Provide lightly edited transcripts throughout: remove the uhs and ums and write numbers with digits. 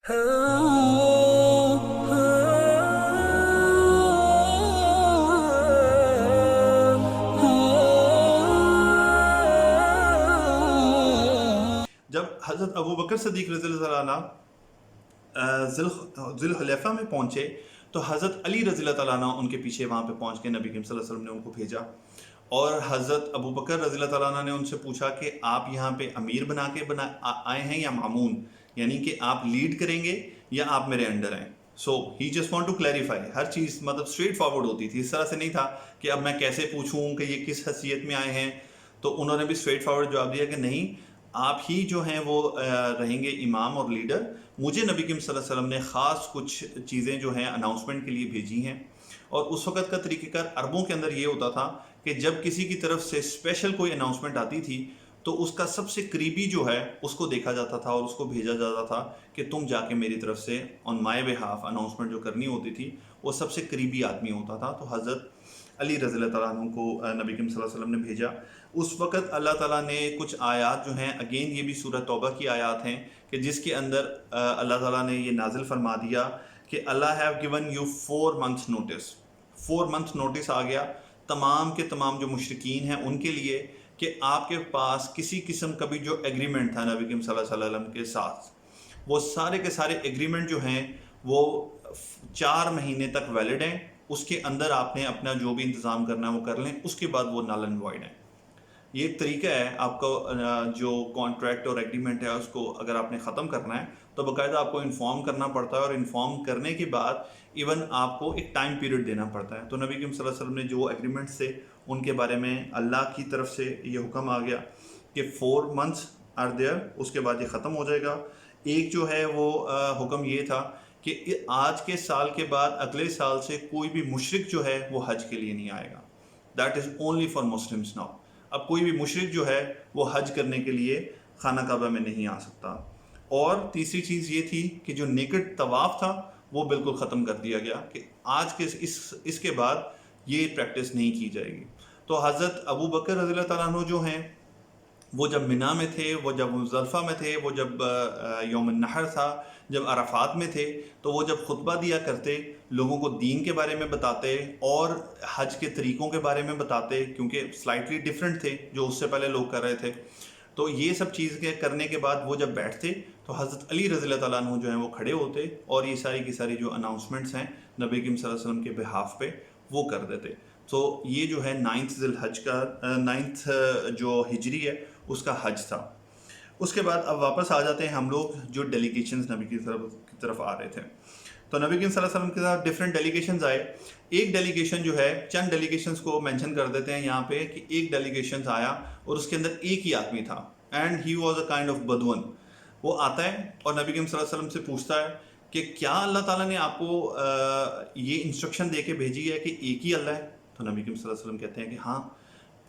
جب حضرت ابو بکر صدیق رضی اللہ عنہ ذوالحلیفہ میں پہنچے تو حضرت علی رضی اللہ تعالیٰ عنہ ان کے پیچھے وہاں پہ پہنچ کے نبی کریم صلی اللہ علیہ وسلم نے ان کو بھیجا، اور حضرت ابو بکر رضی اللہ تعالیٰ عنہ نے ان سے پوچھا کہ آپ یہاں پہ امیر بنا کے آئے ہیں یا مامون، یعنی کہ آپ لیڈ کریں گے یا آپ میرے انڈر ہیں. So he just want to clarify, ہر چیز مطلب اسٹریٹ فارورڈ ہوتی تھی، اس طرح سے نہیں تھا کہ اب میں کیسے پوچھوں کہ یہ کس حیثیت میں آئے ہیں. تو انہوں نے بھی اسٹریٹ فارورڈ جواب دیا کہ نہیں، آپ ہی جو ہیں وہ رہیں گے امام اور لیڈر. مجھے نبی کریم صلی اللہ علیہ وسلم نے خاص کچھ چیزیں جو ہیں اناؤنسمنٹ کے لیے بھیجی ہیں، اور اس وقت کا طریقہ کار عربوں کے اندر یہ ہوتا تھا کہ جب کسی کی طرف سے اسپیشل کوئی اناؤنسمنٹ آتی تھی تو اس کا سب سے قریبی جو ہے اس کو دیکھا جاتا تھا اور اس کو بھیجا جاتا تھا کہ تم جا کے میری طرف سے آن مائی بہاف اناؤنسمنٹ جو کرنی ہوتی تھی وہ سب سے قریبی آدمی ہوتا تھا. تو حضرت علی رضی اللہ تعالیٰ عنہ کو نبی کریم صلی اللہ علیہ وسلم نے بھیجا. اس وقت اللہ تعالیٰ نے کچھ آیات جو ہیں، اگین یہ بھی سورہ توبہ کی آیات ہیں، کہ جس کے اندر اللہ تعالیٰ نے یہ نازل فرما دیا کہ اللہ have given you 4 months notice. 4 months notice آ گیا تمام کے تمام جو مشرکین ہیں ان کے لیے کہ آپ کے پاس کسی قسم کا بھی جو ایگریمنٹ تھا نبی کریم صلی اللہ علیہ وسلم کے ساتھ، وہ سارے کے سارے ایگریمنٹ جو ہیں وہ 4 مہینے تک ویلڈ ہیں. اس کے اندر آپ نے اپنا جو بھی انتظام کرنا ہے وہ کر لیں، اس کے بعد وہ نل اینڈ وائڈ ہیں. یہ ایک طریقہ ہے آپ کو جو کانٹریکٹ اور ایگریمنٹ ہے اس کو اگر آپ نے ختم کرنا ہے تو باقاعدہ آپ کو انفارم کرنا پڑتا ہے، اور انفارم کرنے کے بعد ایون آپ کو ایک ٹائم پیریڈ دینا پڑتا ہے. تو نبی کریم صلی اللہ علیہ وسلم نے جو ایگریمنٹس تھے ان کے بارے میں اللہ کی طرف سے یہ حکم آ گیا کہ 4 months آر دیئر، اس کے بعد یہ ختم ہو جائے گا. ایک جو ہے وہ حکم یہ تھا کہ آج کے سال کے بعد اگلے سال سے کوئی بھی مشرک جو ہے وہ حج کے لیے نہیں آئے گا. That is only for Muslims now. اب کوئی بھی مشرک جو ہے وہ حج کرنے کے لیے خانہ کعبہ میں نہیں آ سکتا. اور تیسری چیز یہ تھی کہ جو نیکڈ طواف تھا وہ بالکل ختم کر دیا گیا کہ آج کے اس کے بعد یہ پریکٹس نہیں کی جائے گی. تو حضرت ابو بکر رضی اللہ تعالیٰ عنہ جو ہیں وہ جب منا میں تھے، وہ جب مزدلفہ میں تھے، وہ جب یوم النحر تھا، جب عرفات میں تھے، تو وہ جب خطبہ دیا کرتے، لوگوں کو دین کے بارے میں بتاتے اور حج کے طریقوں کے بارے میں بتاتے، کیونکہ سلائٹلی ڈیفرنٹ تھے جو اس سے پہلے لوگ کر رہے تھے. تو یہ سب چیزیں کرنے کے بعد وہ جب بیٹھتے تو حضرت علی رضی اللہ تعالیٰ عنہ جو ہیں وہ کھڑے ہوتے اور یہ ساری کی ساری جو اناؤنسمنٹس ہیں نبی کریم صلی اللہ علیہ وسلم کے بہاف پہ وہ کر دیتے. تو یہ جو ہے 9 ذی الحج کا 9 جو ہجری ہے اس کا حج تھا. اس کے بعد اب واپس آ جاتے ہیں ہم لوگ جو ڈیلیگیشنز نبی کی طرف آ رہے تھے. تو نبی کریم صلی اللہ علیہ وسلم کے ساتھ ڈفرینٹ ڈیلیگیشنز آئے. ایک ڈیلیگیشن جو ہے، چند ڈیلیگیشنز کو مینشن کر دیتے ہیں یہاں پہ کہ ایک ڈیلیگیشنز آیا اور اس کے اندر ایک ہی آدمی تھا، and he was a kind of بدون. وہ آتا ہے اور نبی کریم صلی اللہ علیہ وسلم سے پوچھتا ہے کہ کیا اللہ تعالیٰ نے آپ کو یہ انسٹرکشن دے کے بھیجی ہے کہ ایک ہی اللہ ہے؟ تو نبی کریم صلی اللہ علیہ وسلم کہتے ہیں کہ ہاں.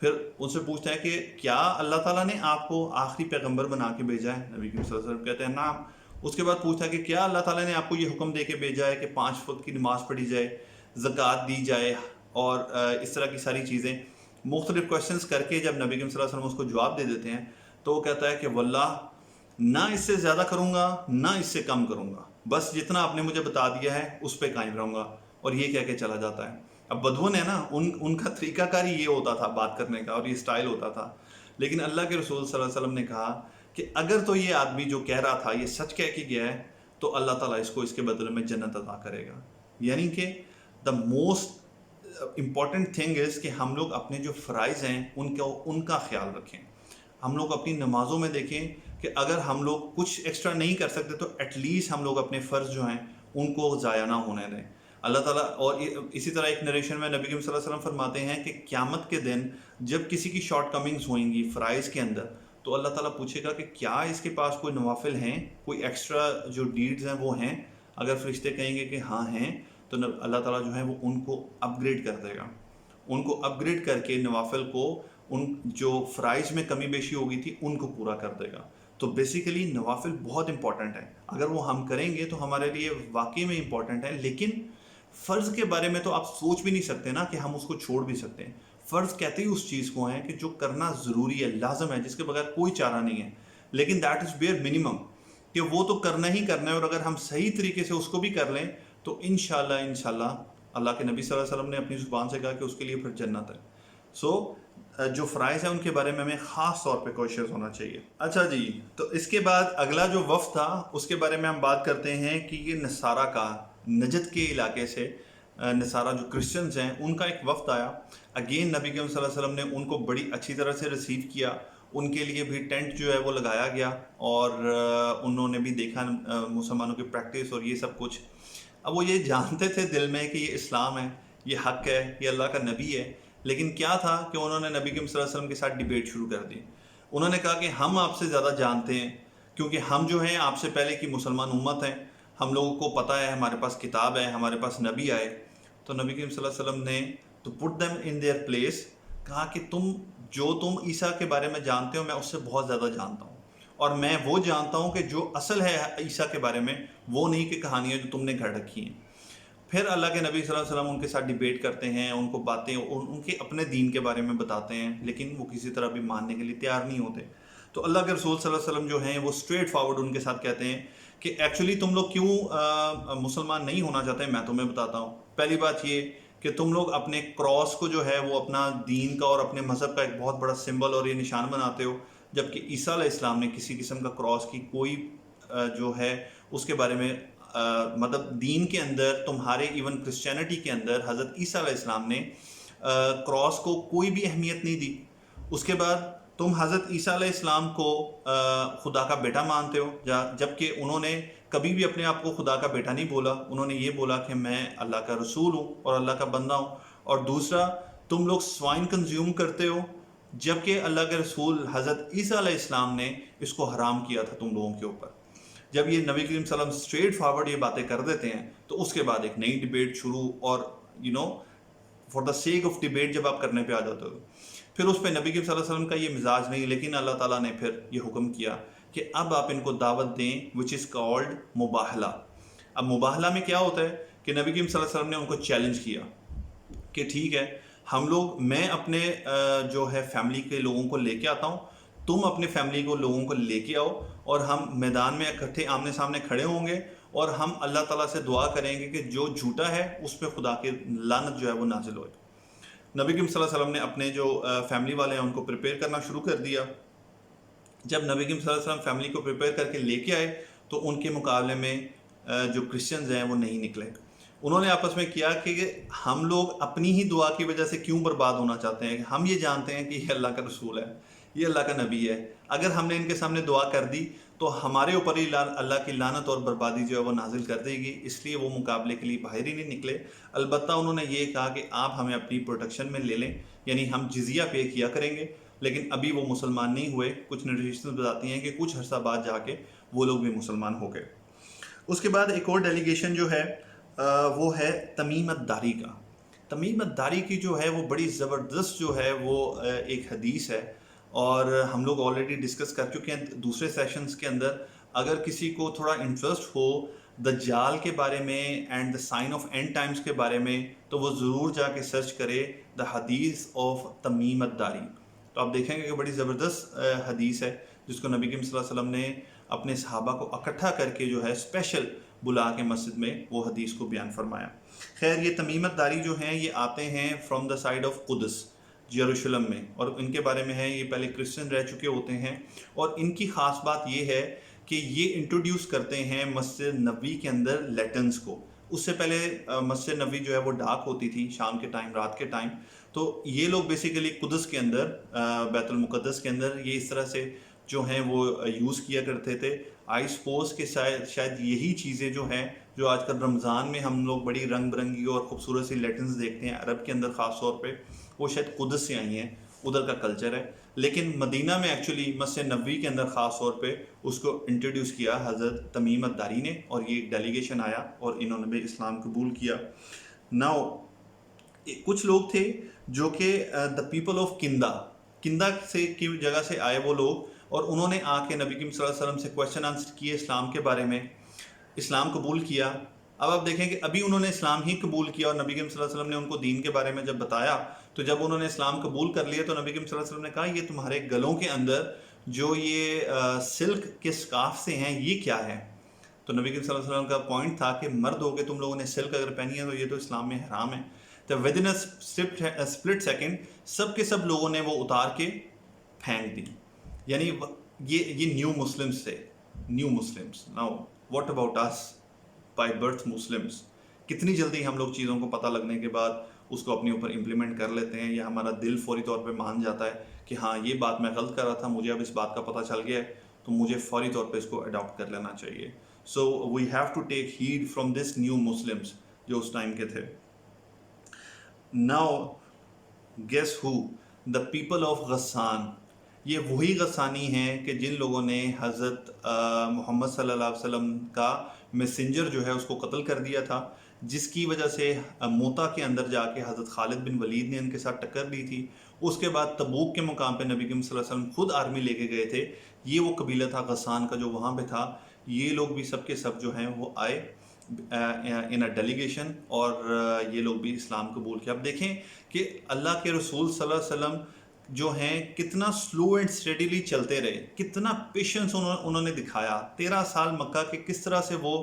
پھر ان سے پوچھتا ہے کہ کیا اللہ تعالیٰ نے آپ کو آخری پیغمبر بنا کے بھیجا ہے؟ نبی کریم صلی اللہ علیہ وسلم کہتے ہیں نعم. اس کے بعد پوچھتا ہے کہ کیا اللہ تعالیٰ نے آپ کو یہ حکم دے کے بھیجا ہے کہ 5 وقت کی نماز پڑھی جائے، زکوٰۃ دی جائے، اور اس طرح کی ساری چیزیں. مختلف کوشچنس کر کے جب نبی کریم صلی اللہ علیہ وسلم اس کو جواب دے دیتے ہیں تو وہ کہتا ہے کہ واللہ نہ اس سے زیادہ کروں گا نہ اس سے کم کروں گا، بس جتنا آپ نے مجھے بتا دیا ہے اس پہ قائم رہوں گا. اور یہ کہہ کے چلا جاتا ہے. اب بدون ہے نا، ان کا طریقہ کار یہ ہوتا تھا بات کرنے کا اور یہ سٹائل ہوتا تھا. لیکن اللہ کے رسول صلی اللہ علیہ وسلم نے کہا کہ اگر تو یہ آدمی جو کہہ رہا تھا یہ سچ کہہ کے گیا ہے تو اللہ تعالیٰ اس کو اس کے بدلے میں جنت عطا کرے گا. یعنی کہ the most important thing is کہ ہم لوگ اپنے جو فرائض ہیں ان کا خیال رکھیں. ہم لوگ اپنی نمازوں میں دیکھیں کہ اگر ہم لوگ کچھ ایکسٹرا نہیں کر سکتے تو ایٹ لیسٹ ہم لوگ اپنے فرض جو ہیں ان کو ضائع نہ ہونے دیں. اللہ تعالیٰ، اور اسی طرح ایک نریشن میں نبی کریم صلی اللہ علیہ وسلم فرماتے ہیں کہ قیامت کے دن جب کسی کی شارٹ کمنگز ہوئیں گی فرائض کے اندر تو اللہ تعالیٰ پوچھے گا کہ کیا اس کے پاس کوئی نوافل ہیں، کوئی ایکسٹرا جو ڈیڈز ہیں وہ ہیں؟ اگر فرشتے کہیں گے کہ ہاں ہیں تو اللہ تعالیٰ جو ہے وہ ان کو اپ گریڈ کر دے گا. ان کو اپ گریڈ کر کے نوافل کو، ان جو فرائض میں کمی بیشی ہو گئی تھی ان کو پورا کر دے گا. تو بیسیکلی نوافل بہت امپورٹنٹ ہے. اگر وہ ہم کریں گے تو ہمارے لیے واقعی میں امپورٹنٹ ہے. لیکن فرض کے بارے میں تو آپ سوچ بھی نہیں سکتے نا کہ ہم اس کو چھوڑ بھی سکتے ہیں. فرض کہتے ہی اس چیز کو ہیں کہ جو کرنا ضروری ہے، لازم ہے، جس کے بغیر کوئی چارہ نہیں ہے. لیکن دیٹ از بیئر منیمم. کہ وہ تو کرنا ہی کرنا ہے، اور اگر ہم صحیح طریقے سے اس کو بھی کر لیں تو انشاءاللہ اللہ کے نبی صلی اللہ علیہ وسلم نے اپنی زبان سے کہا کہ اس کے لیے پھر جنت ہے. سو جو فرائض ہیں ان کے بارے میں ہمیں خاص طور پہ کوشش ہونا چاہیے. اچھا جی، تو اس کے بعد اگلا جو وفد تھا اس کے بارے میں ہم بات کرتے ہیں کہ یہ نصارہ کا، نجد کے علاقے سے نصارہ جو کرسچنز ہیں ان کا ایک وفد آیا. اگین نبی کریم صلی اللہ علیہ وسلم نے ان کو بڑی اچھی طرح سے ریسیو کیا. ان کے لیے بھی ٹینٹ جو ہے وہ لگایا گیا، اور انہوں نے بھی دیکھا مسلمانوں کی پریکٹس اور یہ سب کچھ. اب وہ یہ جانتے تھے دل میں کہ یہ اسلام ہے، یہ حق ہے، یہ اللہ کا نبی ہے، لیکن کیا تھا کہ انہوں نے نبی کریم صلی اللہ علیہ وسلم کے ساتھ ڈیبیٹ شروع کر دی. انہوں نے کہا کہ ہم آپ سے زیادہ جانتے ہیں، کیونکہ ہم جو ہیں آپ سے پہلے کی مسلمان امت ہیں، ہم لوگوں کو پتہ ہے، ہمارے پاس کتاب ہے، ہمارے پاس نبی آئے. تو نبی کریم صلی اللہ علیہ وسلم نے تو put them in their place, کہا کہ تم عیسیٰ کے بارے میں جانتے ہو میں اس سے بہت زیادہ جانتا ہوں، اور میں وہ جانتا ہوں کہ جو اصل ہے عیسیٰ کے بارے میں وہ نہیں کہ کہانیاں جو تم نے گھڑ رکھی ہیں. پھر اللہ کے نبی صلی اللہ علیہ وسلم ان کے ساتھ ڈیبیٹ کرتے ہیں، ان کو باتیں ان کے اپنے دین کے بارے میں بتاتے ہیں، لیکن وہ کسی طرح بھی ماننے کے لیے تیار نہیں ہوتے. تو اللہ کے رسول صلی اللہ علیہ وسلم جو ہیں وہ اسٹریٹ فارورڈ ان کے ساتھ کہتے ہیں کہ ایکچولی تم لوگ کیوں مسلمان نہیں ہونا چاہتے، میں تمہیں بتاتا ہوں. پہلی بات یہ کہ تم لوگ اپنے کراس کو جو ہے وہ اپنا دین کا اور اپنے مذہب کا ایک بہت بڑا سمبل اور یہ نشان بناتے ہو، جبکہ عیسیٰ علیہ السلام نے کسی قسم کا کراس کی کوئی جو ہے اس کے بارے میں مطلب دین کے اندر، تمہارے ایون کرسچینٹی کے اندر حضرت عیسیٰ علیہ السلام نے کراس کو کوئی بھی اہمیت نہیں دی. اس کے بعد تم حضرت عیسیٰ علیہ السلام کو خدا کا بیٹا مانتے ہو، جبکہ انہوں نے کبھی بھی اپنے آپ کو خدا کا بیٹا نہیں بولا. انہوں نے یہ بولا کہ میں اللہ کا رسول ہوں اور اللہ کا بندہ ہوں. اور دوسرا، تم لوگ سوائن کنزیوم کرتے ہو، جبکہ اللہ کے رسول حضرت عیسیٰ علیہ السلام نے اس کو حرام کیا تھا تم لوگوں کے اوپر. جب یہ نبی کریم صلی اللہ علیہ وسلم اسٹریٹ فارورڈ یہ باتیں کر دیتے ہیں تو اس کے بعد ایک نئی ڈیبیٹ شروع، اور for the sake of debate جب آپ کرنے پہ آ جاتے ہو، پھر اس پہ نبی کریم صلی اللہ علیہ وسلم کا یہ مزاج نہیں، لیکن اللہ تعالیٰ نے پھر یہ حکم کیا کہ اب آپ ان کو دعوت دیں، وچ از کالڈ مباہلہ. اب مباہلہ میں کیا ہوتا ہے کہ نبی کریم صلی اللہ علیہ وسلم نے ان کو چیلنج کیا کہ ٹھیک ہے، میں اپنے جو ہے فیملی کے لوگوں کو لے کے آتا ہوں، تم اپنے فیملی کو لوگوں کو لے کے آؤ، اور ہم میدان میں اکٹھے آمنے سامنے کھڑے ہوں گے، اور ہم اللہ تعالیٰ سے دعا کریں گے کہ جو جھوٹا ہے اس پہ خدا کی لعنت جو ہے وہ نازل ہوئے. نبی کریم صلی اللہ علیہ وسلم نے اپنے جو فیملی والے ہیں ان کو پریپیئر کرنا شروع کر دیا. جب نبی کریم صلی اللہ علیہ وسلم فیملی کو پریپیئر کر کے لے کے آئے تو ان کے مقابلے میں جو کرسچنز ہیں وہ نہیں نکلے. انہوں نے آپس میں کیا کہ ہم لوگ اپنی ہی دعا کی وجہ سے کیوں برباد ہونا چاہتے ہیں. ہم یہ جانتے ہیں کہ یہ اللہ کا رسول ہے، یہ اللہ کا نبی ہے، اگر ہم نے ان کے سامنے دعا کر دی تو ہمارے اوپر ہی اللہ کی لعنت اور بربادی جو ہے وہ نازل کر دے گی. اس لیے وہ مقابلے کے لیے باہر ہی نہیں نکلے. البتہ انہوں نے یہ کہا کہ آپ ہمیں اپنی پروٹیکشن میں لے لیں، یعنی ہم جزیہ پے کیا کریں گے، لیکن ابھی وہ مسلمان نہیں ہوئے. کچھ نریشنز بتاتی ہیں کہ کچھ عرصہ بعد جا کے وہ لوگ بھی مسلمان ہو گئے. اس کے بعد ایک اور ڈیلیگیشن جو ہے وہ ہے تمیم الداری کا. تمیم الداری کی جو ہے وہ بڑی زبردست جو ہے وہ ایک حدیث ہے، اور ہم لوگ آلریڈی ڈسکس کر چکے ہیں دوسرے سیشنز کے اندر. اگر کسی کو تھوڑا انٹرسٹ ہو دجال کے بارے میں and the sign of end times کے بارے میں تو وہ ضرور جا کے سرچ کرے دا حدیث آف تمیم الداری. تو آپ دیکھیں گے کہ بڑی زبردست حدیث ہے جس کو نبی کریم صلی اللہ علیہ وسلم نے اپنے صحابہ کو اکٹھا کر کے جو ہے اسپیشل بلا کے مسجد میں وہ حدیث کو بیان فرمایا. خیر، یہ تمیم الداری جو ہیں یہ آتے ہیں فرام دا سائڈ آف قدس، یروشلم میں، اور ان کے بارے میں ہے یہ پہلے کرسچن رہ چکے ہوتے ہیں. اور ان کی خاص بات یہ ہے کہ یہ انٹروڈیوس کرتے ہیں مسجد نبوی کے اندر لیٹنز کو. اس سے پہلے مسجد نبوی جو ہے وہ ڈاک ہوتی تھی شام کے ٹائم، رات کے ٹائم. تو یہ لوگ بیسیکلی قدس کے اندر، بیت المقدس کے اندر یہ اس طرح سے جو ہیں وہ یوز کیا کرتے تھے. آئی سپوز کہ شاید یہی چیزیں جو ہیں جو آج کل رمضان میں ہم لوگ بڑی رنگ برنگی اور خوبصورت سی لیٹنز دیکھتے ہیں عرب کے اندر خاص طور پہ، وہ شاید قدس سے آئی ہیں، ادھر کا کلچر ہے. لیکن مدینہ میں ایکچولی مسجد نبوی کے اندر خاص طور پہ اس کو انٹروڈیوس کیا حضرت تمیم الداری نے، اور یہ ڈیلیگیشن آیا اور انہوں نے بھی اسلام قبول کیا. ناؤ کچھ لوگ تھے جو کہ دا پیپل آف کندہ سے کی جگہ سے آئے وہ لوگ، اور انہوں نے آ کے نبی کریم صلی اللہ علیہ وسلم سے کویشچن آنسر کیے اسلام کے بارے میں، اسلام قبول کیا. اب آپ دیکھیں کہ ابھی انہوں نے اسلام ہی قبول کیا، اور نبی کریم صلی اللہ علیہ وسلم نے ان کو دین کے بارے میں جب بتایا تو جب انہوں نے اسلام قبول کر لیا تو نبی کریم صلی اللہ علیہ وسلم نے کہا یہ تمہارے گلوں کے اندر جو یہ سلک کے سکارف سے ہیں یہ کیا ہے؟ تو نبی کریم صلی اللہ علیہ وسلم کا پوائنٹ تھا کہ مرد ہو کے تم لوگوں نے سلک اگر پہنی ہے تو یہ تو اسلام میں حرام ہے. تو with in split second sub کے سب لوگوں نے وہ اتار کے پھینک دی. یعنی یہ نیو مسلمس تھے, new Muslims. Now what about us by birth Muslims? کتنی جلدی ہم لوگ چیزوں کو پتہ لگنے کے بعد اس کو اپنے اوپر امپلیمنٹ کر لیتے ہیں, یا ہمارا دل فوری طور پہ مان جاتا ہے کہ ہاں یہ بات میں غلط کر رہا تھا, مجھے اب اس بات کا پتہ چل گیا ہے تو مجھے فوری طور پہ اس کو اڈاپٹ کر لینا چاہیے. So we have to take head from this new Muslims جو اس ٹائم کے تھے. Now guess who the people of Ghassan. یہ وہی غسانی ہیں کہ جن لوگوں نے حضرت محمد صلی اللہ علیہ وسلم کا میسنجر جو ہے اس کو قتل کر دیا تھا, جس کی وجہ سے موتا کے اندر جا کے حضرت خالد بن ولید نے ان کے ساتھ ٹکر لی تھی. اس کے بعد تبوک کے مقام پہ نبی کریم صلی اللہ علیہ وسلم خود آرمی لے کے گئے تھے. یہ وہ قبیلہ تھا غسان کا جو وہاں پہ تھا. یہ لوگ بھی سب کے سب جو ہیں وہ آئے ان اے ڈیلیگیشن, اور یہ لوگ بھی اسلام قبول کیا. اب دیکھیں کہ اللہ کے رسول صلی اللہ علیہ وسلم جو ہیں کتنا سلو اینڈ اسٹڈیلی چلتے رہے, کتنا پیشنس انہوں نے دکھایا. 13 سال مکہ کے کس طرح سے وہ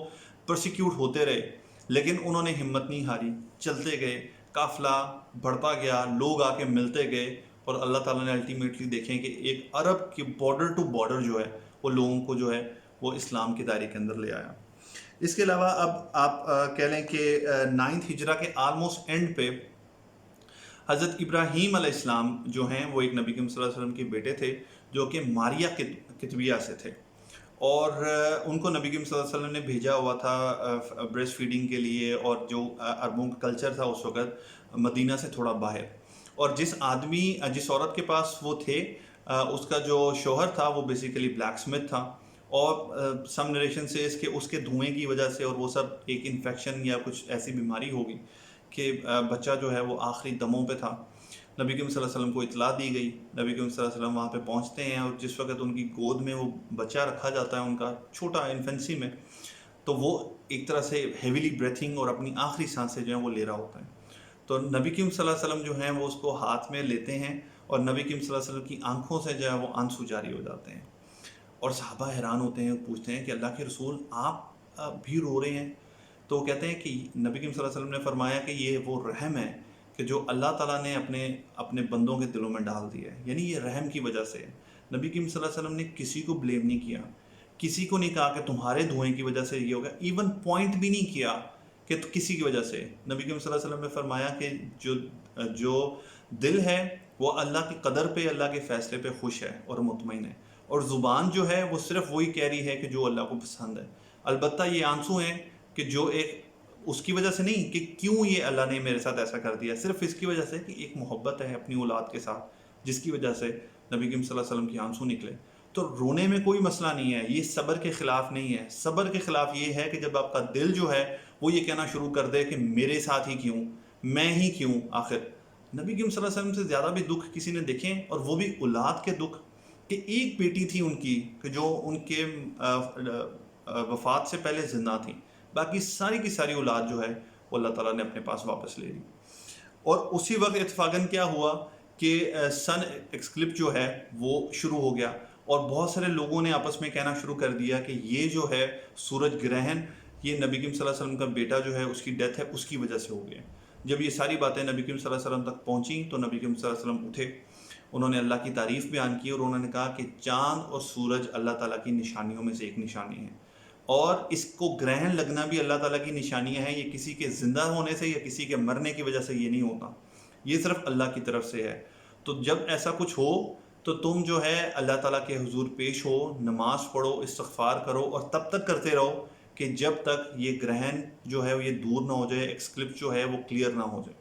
پرسیکیوٹ ہوتے رہے, لیکن انہوں نے ہمت نہیں ہاری, چلتے گئے, قافلہ بڑھتا گیا, لوگ آ کے ملتے گئے, اور اللہ تعالیٰ نے الٹیمیٹلی دیکھیں کہ ایک عرب کی بارڈر ٹو بارڈر جو ہے وہ لوگوں کو جو ہے وہ اسلام کے دائرے کے اندر لے آیا. اس کے علاوہ اب آپ کہہ لیں کہ 9th ہجرہ کے آلموسٹ اینڈ پہ حضرت ابراہیم علیہ السلام جو ہیں وہ ایک نبی کریم صلی اللہ علیہ وسلم کے بیٹے تھے جو کہ ماریہ کتبیہ سے تھے, اور ان کو نبی کریم صلی اللہ علیہ وسلم نے بھیجا ہوا تھا بریسٹ فیڈنگ کے لیے, اور جو عربوں کا کلچر تھا اس وقت مدینہ سے تھوڑا باہر. اور جس عورت کے پاس وہ تھے اس کا جو شوہر تھا وہ بیسیکلی بلیک سمتھ تھا, اور سم نریشن سے اس کے دھوئیں کی وجہ سے اور وہ سب ایک انفیکشن یا کچھ ایسی بیماری ہوگی کہ بچہ جو ہے وہ آخری دموں پہ تھا. نبی کریم صلی اللہ علیہ وسلم کو اطلاع دی گئی. نبی کریم صلی اللہ علیہ وسلم وہاں پہ پہنچتے ہیں, اور جس وقت ان کی گود میں وہ بچہ رکھا جاتا ہے ان کا چھوٹا انفینسی میں, تو وہ ایک طرح سے ہیویلی بریتھنگ اور اپنی آخری سانسیں جو ہیں وہ لے رہا ہوتا ہے. تو نبی کریم صلی اللہ علیہ وسلم جو ہیں وہ اس کو ہاتھ میں لیتے ہیں, اور نبی کریم صلی اللہ علیہ وسلم کی آنکھوں سے جو ہے وہ آنسو جاری ہو جاتے ہیں, اور صحابہ حیران ہوتے ہیں, پوچھتے ہیں کہ اللہ کے رسول آپ بھی رو رہے ہیں؟ تو وہ کہتے ہیں کہ نبی کریم صلی اللہ علیہ وسلم نے فرمایا کہ یہ وہ رحم ہے کہ جو اللہ تعالیٰ نے اپنے بندوں کے دلوں میں ڈال دیا ہے, یعنی یہ رحم کی وجہ سے ہے. نبی کریم صلی اللہ علیہ وسلم نے کسی کو بلیم نہیں کیا, کسی کو نہیں کہا کہ تمہارے دھوئیں کی وجہ سے یہ ہوگا, ایون پوائنٹ بھی نہیں کیا کہ کسی کی وجہ سے. نبی کریم صلی اللہ علیہ وسلم نے فرمایا کہ جو دل ہے وہ اللہ کی قدر پہ, اللہ کے فیصلے پہ خوش ہے اور مطمئن ہے, اور زبان جو ہے وہ صرف وہی کہہ رہی ہے کہ جو اللہ کو پسند ہے. البتہ یہ آنسو ہیں کہ جو ایک اس کی وجہ سے نہیں کہ کیوں یہ اللہ نے میرے ساتھ ایسا کر دیا, صرف اس کی وجہ سے کہ ایک محبت ہے اپنی اولاد کے ساتھ, جس کی وجہ سے نبی کریم صلی اللہ علیہ وسلم کی آنسو نکلے. تو رونے میں کوئی مسئلہ نہیں ہے, یہ صبر کے خلاف نہیں ہے. صبر کے خلاف یہ ہے کہ جب آپ کا دل جو ہے وہ یہ کہنا شروع کر دے کہ میرے ساتھ ہی کیوں, میں ہی کیوں. آخر نبی کریم صلی اللہ علیہ وسلم سے زیادہ بھی دکھ کسی نے دیکھیں, اور وہ بھی اولاد کے دکھ, کہ ایک بیٹی تھی ان کی کہ جو ان کے وفات سے پہلے زندہ تھی, باقی ساری کی ساری اولاد جو ہے وہ اللہ تعالیٰ نے اپنے پاس واپس لے لی. اور اسی وقت اتفاقاً کیا ہوا کہ سن ایکسکلپس جو ہے وہ شروع ہو گیا, اور بہت سارے لوگوں نے آپس میں کہنا شروع کر دیا کہ یہ جو ہے سورج گرہن یہ نبی کریم صلی اللہ علیہ وسلم کا بیٹا جو ہے اس کی ڈیتھ ہے اس کی وجہ سے ہو گیا. جب یہ ساری باتیں نبی کریم صلی اللہ علیہ وسلم تک پہنچیں تو نبی کریم صلی اللہ علیہ وسلم اٹھے, انہوں نے اللہ کی تعریف بیان کی, اور انہوں نے کہا کہ چاند اور سورج اللہ تعالیٰ کی نشانیوں میں سے ایک نشانی ہے, اور اس کو گرہن لگنا بھی اللہ تعالیٰ کی نشانیاں ہیں. یہ کسی کے زندہ ہونے سے یا کسی کے مرنے کی وجہ سے یہ نہیں ہوتا, یہ صرف اللہ کی طرف سے ہے. تو جب ایسا کچھ ہو تو تم جو ہے اللہ تعالیٰ کے حضور پیش ہو, نماز پڑھو, استغفار کرو, اور تب تک کرتے رہو کہ جب تک یہ گرہن جو ہے یہ دور نہ ہو جائے, ایکسکلپس جو ہے وہ کلیئر نہ ہو جائے.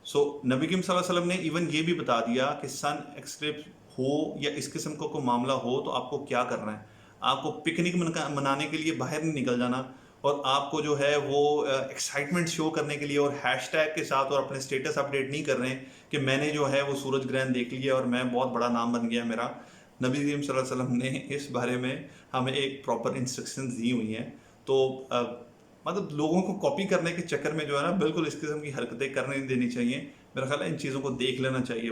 سو نبی کریم صلی اللہ علیہ وسلم نے ایون یہ بھی بتا دیا کہ سن ایکسکلپس ہو یا اس قسم کا کوئی معاملہ ہو تو آپ کو کیا کرنا ہے. آپ کو پکنک منانے کے لیے باہر نہیں نکل جانا, اور آپ کو جو ہے وہ ایکسائٹمنٹ شو کرنے کے لیے اور ہیش ٹیگ کے ساتھ اور اپنے اسٹیٹس اپڈیٹ نہیں کر رہے ہیں کہ میں نے جو ہے وہ سورج گرہن دیکھ لیا اور میں بہت بڑا نام بن گیا میرا. نبی کریم صلی اللہ علیہ وسلم نے اس بارے میں ہمیں ایک پراپر انسٹرکشنز دی ہوئی ہیں. تو مطلب لوگوں کو کاپی کرنے کے چکر میں جو ہے نا بالکل اس قسم کی حرکتیں کرنے نہیں دینی چاہیے. میرا خیال ہے ان چیزوں کو دیکھ لینا چاہیے.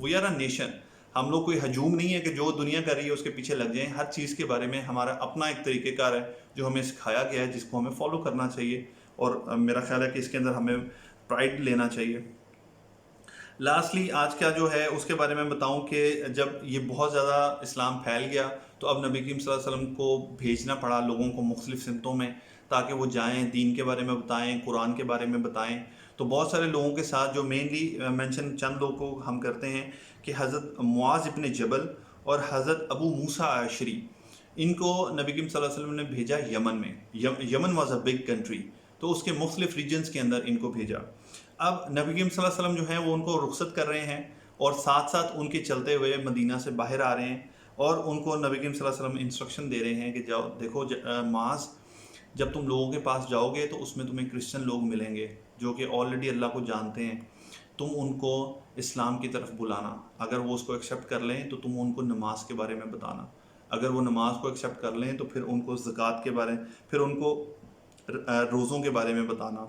وی آر اے نیشن, ہم لوگ کوئی ہجوم نہیں ہے کہ جو دنیا کر رہی ہے اس کے پیچھے لگ جائیں. ہر چیز کے بارے میں ہمارا اپنا ایک طریقہ کار ہے جو ہمیں سکھایا گیا ہے, جس کو ہمیں فالو کرنا چاہیے, اور میرا خیال ہے کہ اس کے اندر ہمیں پرائڈ لینا چاہیے. لاسٹلی آج کا جو ہے اس کے بارے میں بتاؤں کہ جب یہ بہت زیادہ اسلام پھیل گیا تو اب نبی کریم صلی اللہ علیہ وسلم کو بھیجنا پڑا لوگوں کو مختلف سمتوں میں, تاکہ وہ جائیں دین کے بارے میں بتائیں, قرآن کے بارے میں بتائیں. تو بہت سارے لوگوں کے ساتھ جو مینلی مینشن چند لوگوں کو ہم کرتے ہیں کہ حضرت معاذ ابن جبل اور حضرت ابو موسیٰ عشری, ان کو نبی کریم صلی اللہ علیہ وسلم نے بھیجا یمن میں. یمن واز اے بگ کنٹری, تو اس کے مختلف ریجنز کے اندر ان کو بھیجا. اب نبی کریم صلی اللہ علیہ وسلم جو ہیں وہ ان کو رخصت کر رہے ہیں, اور ساتھ ساتھ ان کے چلتے ہوئے مدینہ سے باہر آ رہے ہیں, اور ان کو نبی کریم صلی اللہ علیہ وسلم انسٹرکشن دے رہے ہیں کہ جاؤ دیکھو معاذ, جب تم لوگوں کے پاس جاؤ گے تو اس میں تمہیں کرسچن لوگ ملیں گے جو کہ آلریڈی اللہ کو جانتے ہیں. تم ان کو اسلام کی طرف بلانا, اگر وہ اس کو ایکسیپٹ کر لیں تو تم ان کو نماز کے بارے میں بتانا, اگر وہ نماز کو ایکسیپٹ کر لیں تو پھر ان کو زکوٰۃ کے بارے, پھر ان کو روزوں کے بارے میں بتانا,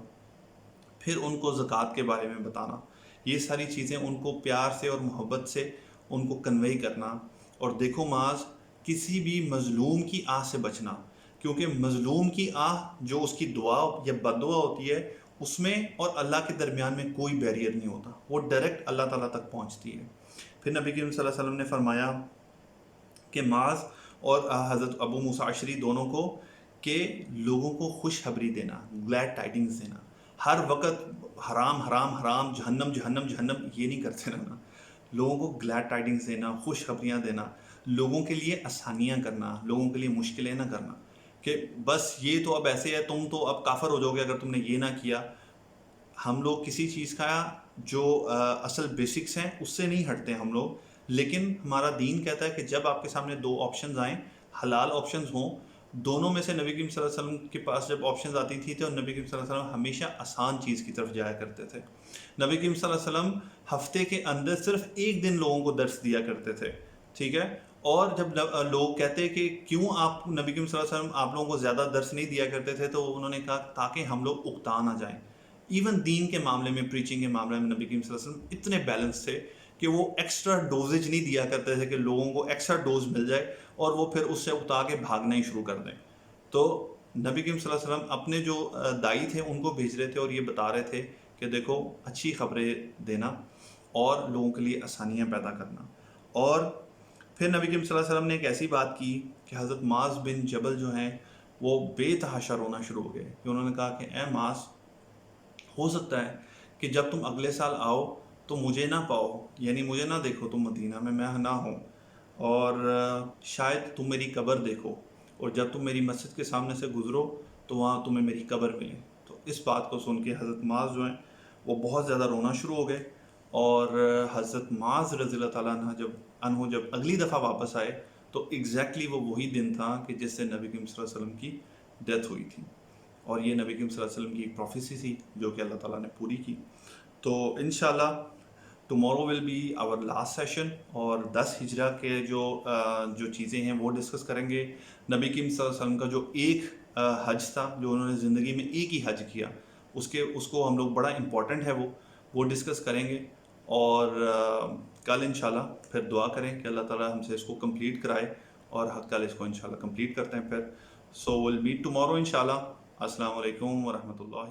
پھر ان کو زکوٰۃ کے بارے میں بتانا. یہ ساری چیزیں ان کو پیار سے اور محبت سے ان کو کنوے کرنا. اور دیکھو معاذ, کسی بھی مظلوم کی آہ سے بچنا, کیونکہ مظلوم کی آہ جو اس کی دعا یا بد دعا ہوتی ہے اس میں اور اللہ کے درمیان میں کوئی بیریئر نہیں ہوتا, وہ ڈائریکٹ اللہ تعالیٰ تک پہنچتی ہے. پھر نبی کریم صلی اللہ علیہ وسلم نے فرمایا کہ معاذ اور حضرت ابو موسیٰ عشری دونوں کو کہ لوگوں کو خوشخبری دینا, گلیڈ ٹائڈنگز دینا. ہر وقت حرام حرام حرام, جہنم جہنم جہنم, یہ نہیں کرتے رہنا. لوگوں کو گلیڈ ٹائڈنگز دینا, خوشخبریاں دینا, لوگوں کے لیے آسانیاں کرنا, لوگوں کے لیے مشکلیں نہ کرنا کہ بس یہ تو اب ایسے ہے, تم تو اب کافر ہو جاؤ گے اگر تم نے یہ نہ کیا. ہم لوگ کسی چیز کا جو اصل بیسکس ہیں اس سے نہیں ہٹتے ہم لوگ, لیکن ہمارا دین کہتا ہے کہ جب آپ کے سامنے دو آپشنز آئیں, حلال آپشنز ہوں, دونوں میں سے نبی کریم صلی اللہ علیہ وسلم کے پاس جب آپشنز آتی تھی تو نبی کریم صلی اللہ علیہ وسلم ہمیشہ آسان چیز کی طرف جایا کرتے تھے. نبی کریم صلی اللہ علیہ وسلم ہفتے کے اندر صرف ایک دن لوگوں کو درس دیا کرتے تھے, ٹھیک ہے. اور جب لوگ کہتے کہ کیوں آپ نبی کریم صلی اللہ علیہ وسلم آپ لوگوں کو زیادہ درس نہیں دیا کرتے تھے, تو انہوں نے کہا تاکہ ہم لوگ اکتا نہ جائیں. ایون دین کے معاملے میں, پریچنگ کے معاملے میں نبی کریم صلی اللہ علیہ وسلم اتنے بیلنس تھے کہ وہ ایکسٹرا ڈوزیج نہیں دیا کرتے تھے کہ لوگوں کو ایکسٹرا ڈوز مل جائے اور وہ پھر اس سے اکتا کے بھاگنا ہی شروع کر دیں. تو نبی کریم صلی اللہ علیہ وسلم اپنے جو دائی تھے ان کو بھیج رہے تھے اور یہ بتا رہے تھے کہ دیکھو اچھی خبریں دینا اور لوگوں کے لیے آسانیاں پیدا کرنا. اور پھر نبی کریم صلی اللہ علیہ وسلم نے ایک ایسی بات کی کہ حضرت معاذ بن جبل جو ہیں وہ بے تحاشا رونا شروع ہو گئے, کہ انہوں نے کہا کہ اے معاذ, ہو سکتا ہے کہ جب تم اگلے سال آؤ تو مجھے نہ پاؤ, یعنی مجھے نہ دیکھو تم مدینہ میں نہ ہوں, اور شاید تم میری قبر دیکھو, اور جب تم میری مسجد کے سامنے سے گزرو تو وہاں تمہیں میری قبر ملے. تو اس بات کو سن کے حضرت معاذ جو ہیں وہ بہت زیادہ رونا شروع ہو گئے. اور حضرت معاذ رضی اللہ تعالیٰ عنہ جب اگلی دفعہ واپس آئے تو ایگزیکٹلی وہ وہی دن تھا کہ جس سے نبی کریم صلی اللہ علیہ وسلم کی ڈیتھ ہوئی تھی. اور یہ نبی کریم صلی اللہ علیہ وسلم کی ایک پروفیسی تھی جو کہ اللہ تعالیٰ نے پوری کی. تو انشاءاللہ tomorrow will be our last session, اور 10 ہجرہ کے جو چیزیں ہیں وہ ڈسکس کریں گے. نبی کریم صلی اللہ علیہ وسلم کا جو ایک حج تھا, جو انہوں نے زندگی میں ایک ہی حج کیا, اس کو ہم لوگ بڑا امپورٹنٹ ہے وہ ڈسکس کریں گے. اور کل انشاءاللہ پھر دعا کریں کہ اللہ تعالیٰ ہم سے اس کو کمپلیٹ کرائے, اور کل اس کو انشاءاللہ کمپلیٹ کرتے ہیں پھر. سو ول میٹ ٹمورو انشاءاللہ. السلام علیکم ورحمۃ اللہ.